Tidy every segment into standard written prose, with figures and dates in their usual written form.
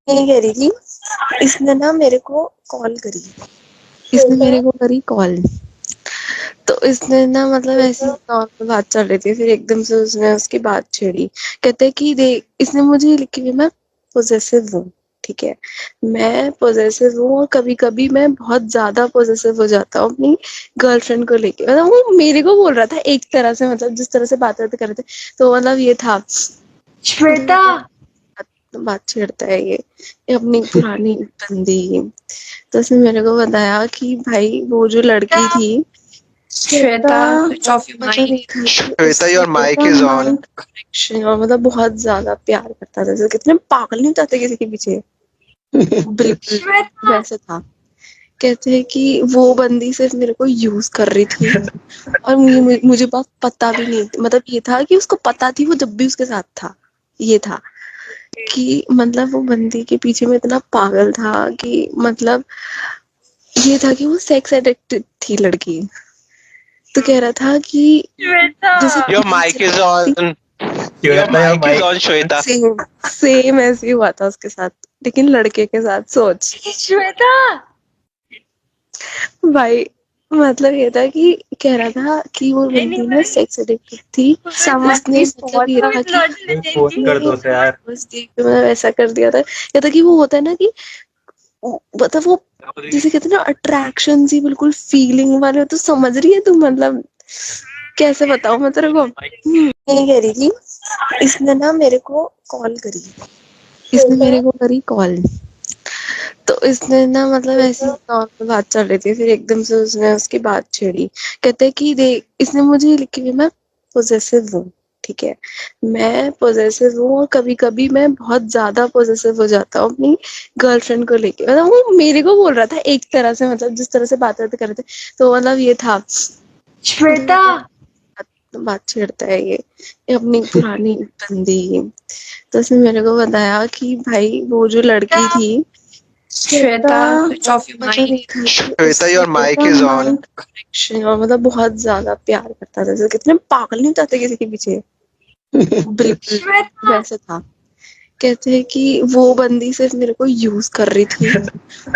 नहीं कह रही थी, इसने ना मेरे को कॉल करी। इसने मेरे को करी कॉल, तो इसने ना मतलब ऐसी नॉर्मल बात चल रही थी, फिर एकदम से उसने उसकी बात छेड़ी। कहते कि देख, इसने मुझे लिखी हुई, मैं पोजेसिव हूँ, ठीक है, मैं पोजेसिव हूँ और कभी कभी मैं बहुत ज्यादा पोजेसिव हो जाता हूँ अपनी गर्लफ्रेंड को लेके। मतलब वो मेरे को बोल रहा था एक तरह से, मतलब जिस तरह से बात करते कर रहे थे, तो मतलब ये था। श्वेता, बात छेड़ता है ये अपनी पुरानी बंदी। तो उसने मेरे को बताया कि भाई वो जो लड़की थी, श्वेता, स्विच ऑफ योर मतलब माइक। ये था कि श्वेता, उससे your mic is on. Connection, और मतलब बहुत ज्यादा प्यार करता था, जैसे कितने पागल नहीं होते किसी के पीछे, बिल्कुल वैसे था। कहते हैं कि वो बंदी सिर्फ मेरे को यूज कर रही थी और मुझे बात पता भी नहीं थी। मतलब ये था कि उसको पता थी वो जब भी उसके साथ था, ये था कि मतलब वो बंदी के पीछे में इतना पागल था कि मतलब ये था कि वो सेक्स एडिक्टेड थी लड़की। तो कह रहा था कि जैसे your mic is on. Your Shweta, mic is on Shweta. Same ऐसे ही हुआ था उसके साथ, लेकिन लड़के के साथ। सोच श्वेता, भाई, मतलब ये था कि कह रहा था कि वो बंदी ना सेक्स एडिक्टेड थी। उसने मतलब ये था कि पोस्ट कर दो उसे यार। बस देख मतलब ऐसा कर दिया था। ये था कि वो होता है ना कि मतलब वो जैसे कहते हैं ना अट्रैक्शन सी, बिल्कुल फीलिंग वाले। तो समझ रही है तू, मतलब कैसे बताऊं मैं तेरे को। नहीं कह रही थी, इसने ना मेरे को कॉल करी। इसने मेरे को करी कॉल, तो इसने ना मतलब ऐसी नॉर्मल बात चल रही थी, फिर एकदम से उसने उसकी बात छेड़ी। कहते कि देख, इसने मुझे लिखी हुई, मैं पोजेसिव हूँ, ठीक है, मैं पोजेसिव हूँ और कभी कभी मैं बहुत ज्यादा पोजेसिव हो जाता हूँ अपनी गर्लफ्रेंड को लेके। मतलब वो मेरे को बोल रहा था एक तरह से, मतलब जिस तरह से बात करते कर रहे थे, तो मतलब ये था। श्वेता, बात छेड़ता है ये अपनी पुरानी बंदी। तो उसने मेरे को बताया कि भाई वो जो लड़की थी, श्वेता, स्विच ऑफ योर मतलब माइक। ये था कि Shweta, your mic is on. Connection, और मतलब बहुत ज्यादा प्यार करता था, जैसे कितने पागल नहीं होते किसी के पीछे, बिल्कुल वैसे था। कहते हैं कि वो बंदी सिर्फ मेरे को यूज कर रही थी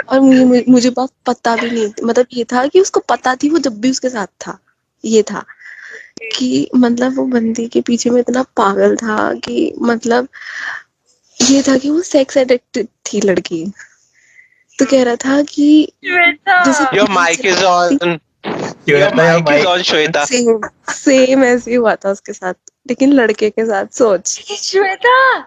और मुझे बात पता भी नहीं थी। मतलब ये था कि उसको पता थी वो जब भी उसके साथ था, ये था कि मतलब वो बंदी के पीछे में इतना पागल था कि मतलब ये था कि वो सेक्स एडिक्टेड थी लड़की। तो कह रहा था कि जैसे your mic is on. Your Shweta, mic is on Shweta. Same ऐसे ही हुआ था उसके साथ, लेकिन लड़के के साथ। सोच श्वेता,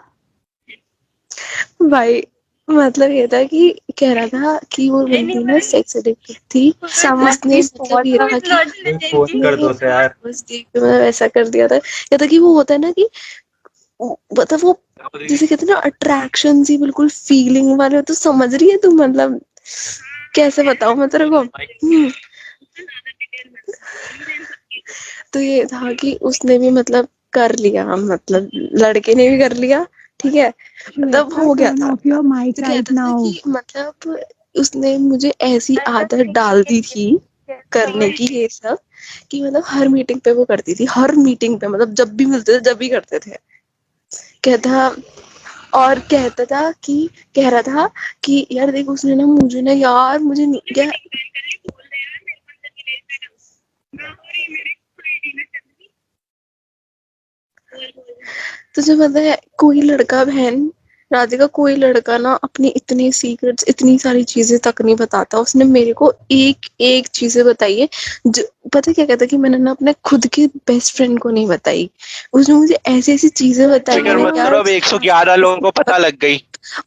भाई, मतलब ये था कि कह रहा था कि वो बंदी ना सेक्स एडिक्टेड थी। उसने मतलब ये था कि पोस्ट कर दो उसे यार। बस देख मतलब ऐसा कर दिया था। या था कि वो होता है ना कि मतलब वो जैसे कहते हैं ना अट्रैक्शन सी, बिल्कुल फीलिंग वाले। तो समझ रही है तू, मतलब कैसे बताऊं मैं तेरे को। तो ये था कि उसने भी मतलब कर लिया, मतलब लड़के ने भी कर लिया, ठीक है, मतलब हो गया था। तो कहता था कि मतलब उसने मुझे ऐसी आदत डाल दी थी करने की ये सब, कि मतलब हर मीटिंग पे वो करती थी, हर मीटिंग पे, मतलब जब भी मिलते थे जब भी करते थे। कहता और कहता था कि कह रहा था कि यार देख, उसने ना मुझे ना यार, मुझे नहीं क्या तुझे पता है, कोई लड़का, बहन राधिका, कोई लड़का ना अपनी इतनी सीक्रेट्स, इतनी सारी चीजें तक नहीं बताता। उसने मेरे को एक एक चीजें बताई है जो, पता क्या कहता कि मैंने ना अपने खुद के बेस्ट फ्रेंड को नहीं बताई। उसने मुझे ऐसी ऐसी चीजें बताई फिक्र है मत यार, करो, अब 111 लोगों को पता लग गई।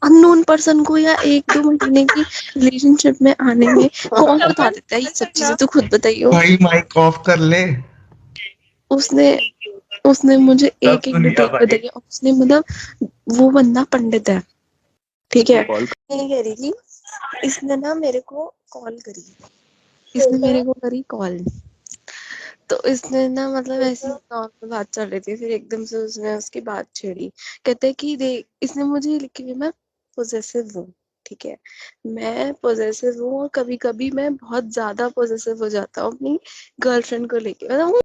अननोन पर्सन को, या 1-2 महीने की रिलेशनशिप में आने में कौन बता देता है ये सब चीजें। तो खुद बताइयो। भाई माइक ऑफ कर ले। उसने उसने मुझे सब एक एक सुन लिया डिटेल भाई। बताई है। उसने मतलब वो बंदा पंडित है, ठीक है। नहीं कह रही थी, इसने ना मेरे को कॉल करी। इसने मेरे को करी कॉल, तो इसने ना मतलब ऐसी नॉर्मल बात चल रही थी, फिर एकदम से उसने उसकी बात छेड़ी। कहते कि देख, इसने मुझे लिखी हुई, मैं पोजेसिव हूँ, ठीक है, मैं पोजेसिव हूँ और कभी कभी मैं बहुत ज्यादा पोजेसिव हो जाता हूँ अपनी गर्लफ्रेंड को लेके। मतलब